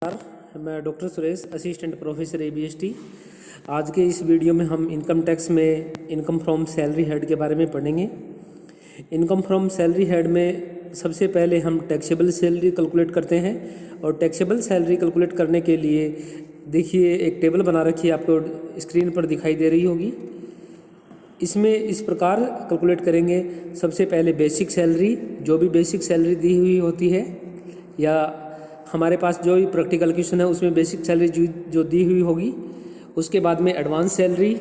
मैं doctor Suresh, assistant professor ABST। आज के इस वीडियो में हम इनकम टैक्स में इनकम फ्रॉम सैलरी हेड के बारे में पढ़ेंगे। इनकम फ्रॉम सैलरी हेड में सबसे पहले हम टैक्सेबल सैलरी कैलकुलेट करते हैं और टैक्सेबल सैलरी कैलकुलेट करने के लिए देखिए एक टेबल बना रखी है, आपको स्क्रीन पर दिखाई दे रही होगी। इसमें इस प्रकार कैलकुलेट करेंगे। सबसे पहले बेसिक सैलरी, जो भी बेसिक सैलरी दी हुई होती है या हमारे पास जो भी प्रैक्टिकल क्वेश्चन है उसमें बेसिक सैलरी जो दी हुई होगी। उसके बाद में एडवांस सैलरी,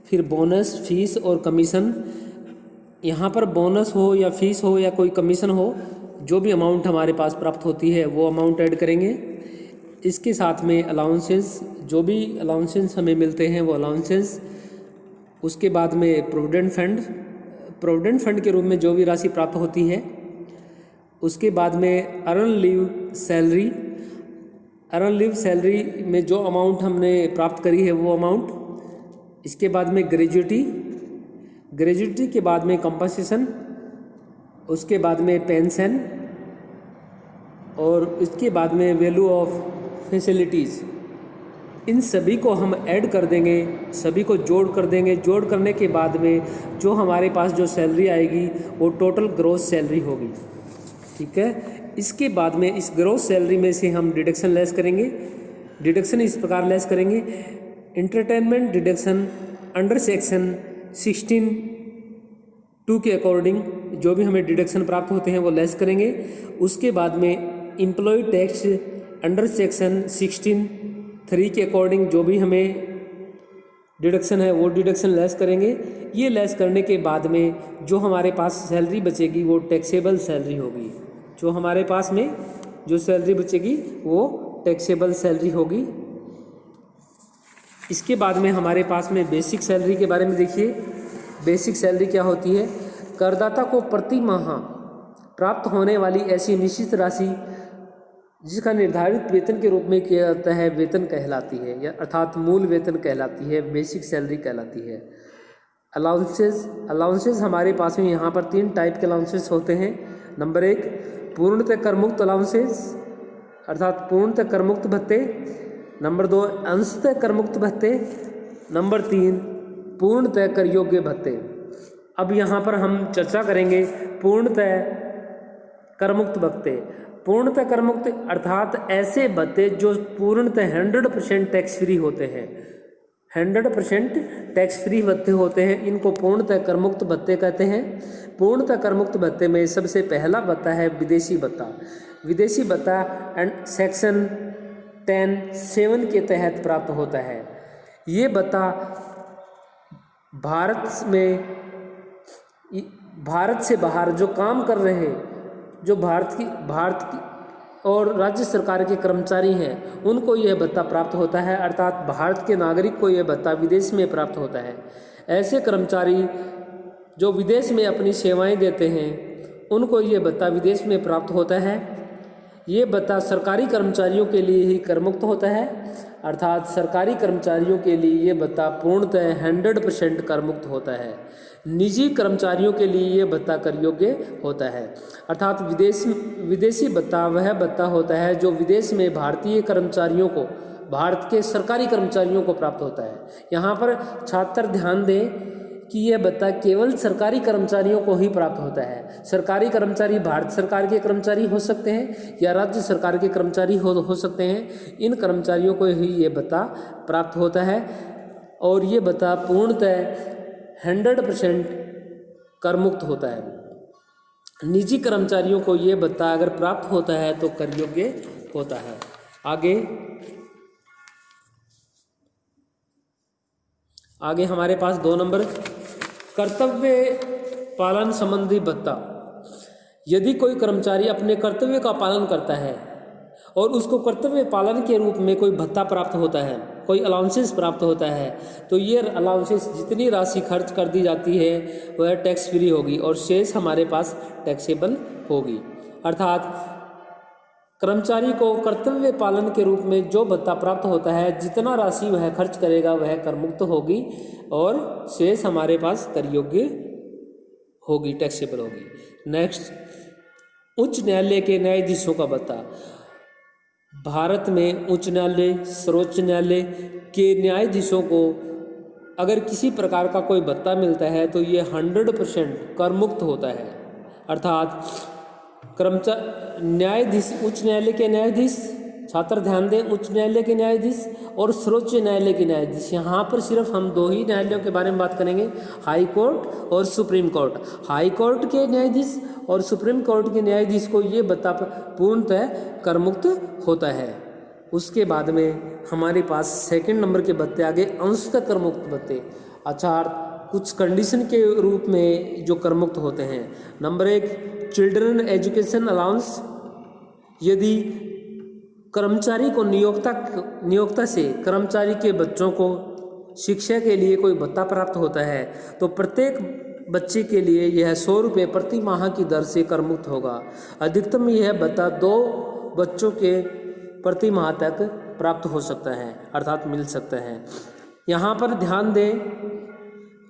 फिर बोनस, फीस और कमीशन। यहाँ पर बोनस हो या फीस हो या कोई कमीशन हो, जो भी अमाउंट हमारे पास प्राप्त होती है वो अमाउंट ऐड करेंगे। इसके साथ में अलाउंसेस, जो भी अलाउंसेस हमें मिलते हैं वो अलाउंसेस। उसके बाद में प्रोविडेंट फंड के रूप में जो भी राशि प्राप्त होती है। उसके बाद में अर्न लीव सैलरी में जो अमाउंट हमने प्राप्त करी है वो अमाउंट। इसके बाद में ग्रेजुएटी के बाद में कंपनसेशन, उसके बाद में पेंशन और इसके बाद में वैल्यू ऑफ फैसिलिटीज़। इन सभी को हम ऐड कर देंगे, सभी को जोड़ कर देंगे। जोड़ करने के बाद में जो हमारे पास जो सैलरी आएगी वो टोटल ग्रॉस सैलरी होगी। ठीक है। इसके बाद में इस ग्रॉस सैलरी में से हम डिडक्शन लेस करेंगे। डिडक्शन इस प्रकार लेस करेंगे। एंटरटेनमेंट डिडक्शन अंडर सेक्शन 16(2) के अकॉर्डिंग जो भी हमें डिडक्शन प्राप्त होते हैं वो लेस करेंगे। उसके बाद में एम्प्लॉय टैक्स अंडर सेक्शन 16(3) के अकॉर्डिंग जो भी हमें डिडक्शन है वो डिडक्शन लेस करेंगे। ये लेस करने के बाद में जो हमारे पास सैलरी बचेगी वो टैक्सेबल सैलरी होगी। जो हमारे पास में जो सैलरी बचेगी वो टैक्सेबल सैलरी होगी। इसके बाद में हमारे पास में बेसिक सैलरी के बारे में देखिए। बेसिक सैलरी क्या होती है? करदाता को प्रति माह प्राप्त होने वाली ऐसी निश्चित राशि जिसका निर्धारित वेतन के रूप में किया जाता है, वेतन कहलाती है, या अर्थात मूल वेतन कहलाती है, बेसिक सैलरी कहलाती है। अलाउंसेस हमारे पास में यहाँ पर 3 टाइप के अलाउंसेस होते हैं। नंबर 1 पूर्णतः करमुक्त अलाउंसेस अर्थात पूर्णतः करमुक्त भत्ते। नंबर 2 अंशतः करमुक्त भत्ते। नंबर 3 पूर्णतः कर योग्य भत्ते। अब यहाँ पर हम चर्चा करेंगे पूर्णतः करमुक्त भत्ते। पूर्णतः करमुक्त अर्थात ऐसे भत्ते जो पूर्णतः 100% टैक्स फ्री होते हैं। 100% टैक्स फ्री भत्ते होते हैं, इनको पूर्णतः करमुक्त भत्ते कहते हैं। पूर्णतः करमुक्त भत्ते में सबसे पहला भत्ता है विदेशी भत्ता। विदेशी भत्ता सेक्शन 10(7) के तहत प्राप्त होता है। ये भत्ता भारत से बाहर जो काम कर रहे हैं, जो भारत की और राज्य सरकार के कर्मचारी हैं, उनको यह भत्ता प्राप्त होता है। अर्थात भारत के नागरिक को यह भत्ता विदेश में प्राप्त होता है। ऐसे कर्मचारी जो विदेश में अपनी सेवाएं देते हैं उनको यह भत्ता विदेश में प्राप्त होता है। ये भत्ता सरकारी कर्मचारियों के लिए ही करमुक्त होता है। अर्थात सरकारी कर्मचारियों के लिए ये भत्ता पूर्णतः 100% करमुक्त होता है। निजी कर्मचारियों के लिए ये भत्ता कर योग्य होता है। अर्थात विदेशी भत्ता वह भत्ता होता है जो विदेश में भारतीय कर्मचारियों को, भारत के सरकारी कर्मचारियों को प्राप्त होता है। यहाँ पर छात्र ध्यान दें कि यह भत्ता केवल सरकारी कर्मचारियों को ही प्राप्त होता है। सरकारी कर्मचारी भारत सरकार के कर्मचारी हो सकते हैं या राज्य सरकार के कर्मचारी हो सकते हैं। इन कर्मचारियों को ही ये भत्ता प्राप्त होता है और ये भत्ता पूर्णतः 100% करमुक्त होता है। निजी कर्मचारियों को ये भत्ता अगर प्राप्त होता है तो कर योग्य होता है। आगे हमारे पास 2 नंबर कर्तव्य पालन संबंधी भत्ता। यदि कोई कर्मचारी अपने कर्तव्य का पालन करता है और उसको कर्तव्य पालन के रूप में कोई भत्ता प्राप्त होता है, कोई अलाउंसेस प्राप्त होता है, तो ये अलाउंसेस जितनी राशि खर्च कर दी जाती है वह टैक्स फ्री होगी और शेष हमारे पास टैक्सेबल होगी। अर्थात कर्मचारी को कर्तव्य पालन के रूप में जो भत्ता प्राप्त होता है, जितना राशि वह खर्च करेगा वह करमुक्त होगी और शेष हमारे पास कर योग्य होगी, टैक्सेबल होगी। नेक्स्ट, उच्च न्यायालय के न्यायाधीशों का भत्ता। भारत में उच्च न्यायालय, सर्वोच्च न्यायालय के न्यायाधीशों को अगर किसी प्रकार का कोई भत्ता मिलता है तो ये 100% कर मुक्त होता है। अर्थात न्यायाधीश, उच्च न्यायालय के न्यायाधीश, छात्र ध्यान दें, उच्च न्यायालय के न्यायाधीश और सर्वोच्च न्यायालय के न्यायाधीश। यहाँ पर सिर्फ हम दो ही न्यायालयों के बारे में बात करेंगे, हाई कोर्ट और सुप्रीम कोर्ट। हाई कोर्ट के न्यायाधीश और सुप्रीम कोर्ट के न्यायाधीश को ये भत्ता पूर्णतः कर मुक्त होता है। उसके बाद में हमारे पास सेकंड नंबर के भत्ते आगे अंशतः कर मुक्त भत्ते। अच्छा, कुछ कंडीशन के रूप में जो कर मुक्त होते हैं। Number 1, children education allowance. यदि कर्मचारी को नियोक्ता से कर्मचारी के बच्चों को शिक्षा के लिए कोई भत्ता प्राप्त होता है तो प्रत्येक बच्चे के लिए यह 100 रुपये प्रति माह की दर से कर मुक्त होगा। अधिकतम यह भत्ता 2 बच्चों के प्रति माह तक प्राप्त हो सकता है, अर्थात मिल सकता है। यहाँ पर ध्यान दें,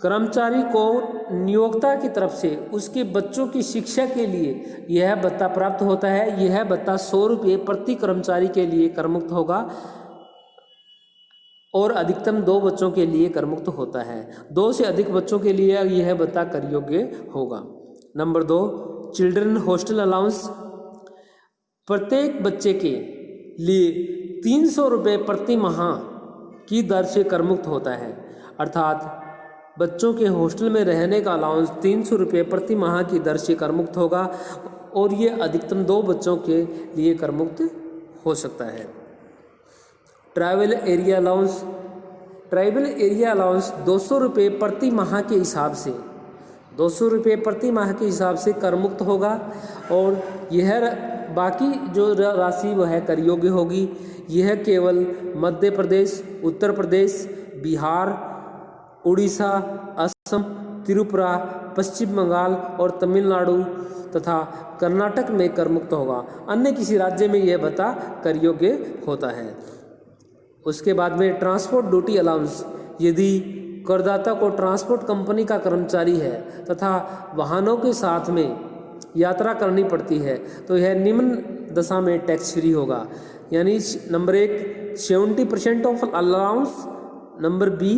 कर्मचारी को नियोक्ता की तरफ से उसके बच्चों की शिक्षा के लिए यह भत्ता प्राप्त होता है। यह भत्ता 100 रुपये प्रति कर्मचारी के लिए कर मुक्त होगा और अधिकतम 2 बच्चों के लिए कर मुक्त होता है। 2 से अधिक बच्चों के लिए यह भत्ता कर योग्य होगा। Number 2, children hostel allowance. प्रत्येक बच्चे के लिए 300 रुपये प्रति माह की दर से कर मुक्त होता है। अर्थात बच्चों के हॉस्टल में रहने का अलाउंस 300 रुपये प्रति माह की दर से कर मुक्त होगा और ये अधिकतम 2 बच्चों के लिए कर मुक्त हो सकता है। Travel area allowance. Travel area allowance 200 रुपये प्रति माह के हिसाब से 200 रुपये प्रति माह के हिसाब से कर मुक्त होगा और यह बाकी जो राशि वह कर योग्य होगी। यह केवल मध्य प्रदेश, उत्तर प्रदेश, बिहार, उड़ीसा, असम, त्रिपुरा, पश्चिम बंगाल और तमिलनाडु तथा कर्नाटक में कर मुक्त होगा। अन्य किसी राज्य में यह भत्ता कर योग्य होता है। उसके बाद में ट्रांसपोर्ट ड्यूटी अलाउंस। यदि करदाता को ट्रांसपोर्ट कंपनी का कर्मचारी है तथा वाहनों के साथ में यात्रा करनी पड़ती है तो यह निम्न दशा में टैक्स फ्री होगा। यानी number 1, 70% of allowance. Number B,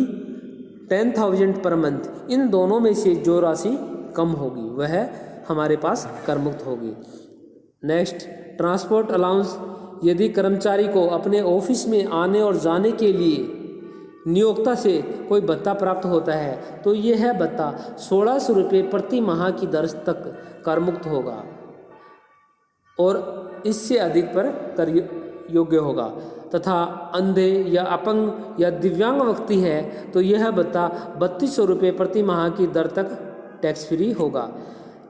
10,000 पर मंथ। इन दोनों में से जो राशि कम होगी वह हमारे पास कर मुक्त होगी। Next, transport allowance. यदि कर्मचारी को अपने ऑफिस में आने और जाने के लिए नियोक्ता से कोई भत्ता प्राप्त होता है तो यह भत्ता 1600 रुपये प्रति माह की दर तक कर मुक्त होगा और इससे अधिक पर कर योग्य होगा। तथा अंधे या अपंग या दिव्यांग व्यक्ति है तो यह भत्ता 3200 रुपये प्रति माह की दर तक टैक्स फ्री होगा।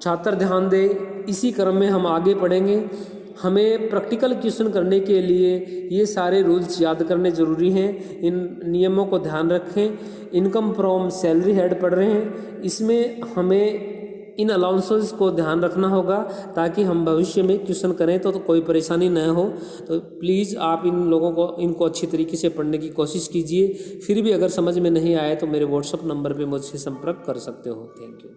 छात्र ध्यान दें, इसी क्रम में हम आगे पढ़ेंगे। हमें प्रैक्टिकल क्वेश्चन करने के लिए ये सारे रूल्स याद करने ज़रूरी हैं। इन नियमों को ध्यान रखें। इनकम फ्रॉम सैलरी हेड पढ़ रहे हैं, इसमें हमें इन अलाउंसेस को ध्यान रखना होगा ताकि हम भविष्य में क्वेश्चन करें तो कोई परेशानी न हो। तो प्लीज़ आप इनको अच्छी तरीके से पढ़ने की कोशिश कीजिए। फिर भी अगर समझ में नहीं आए तो मेरे व्हाट्सएप नंबर पे मुझसे संपर्क कर सकते हो। Thank you.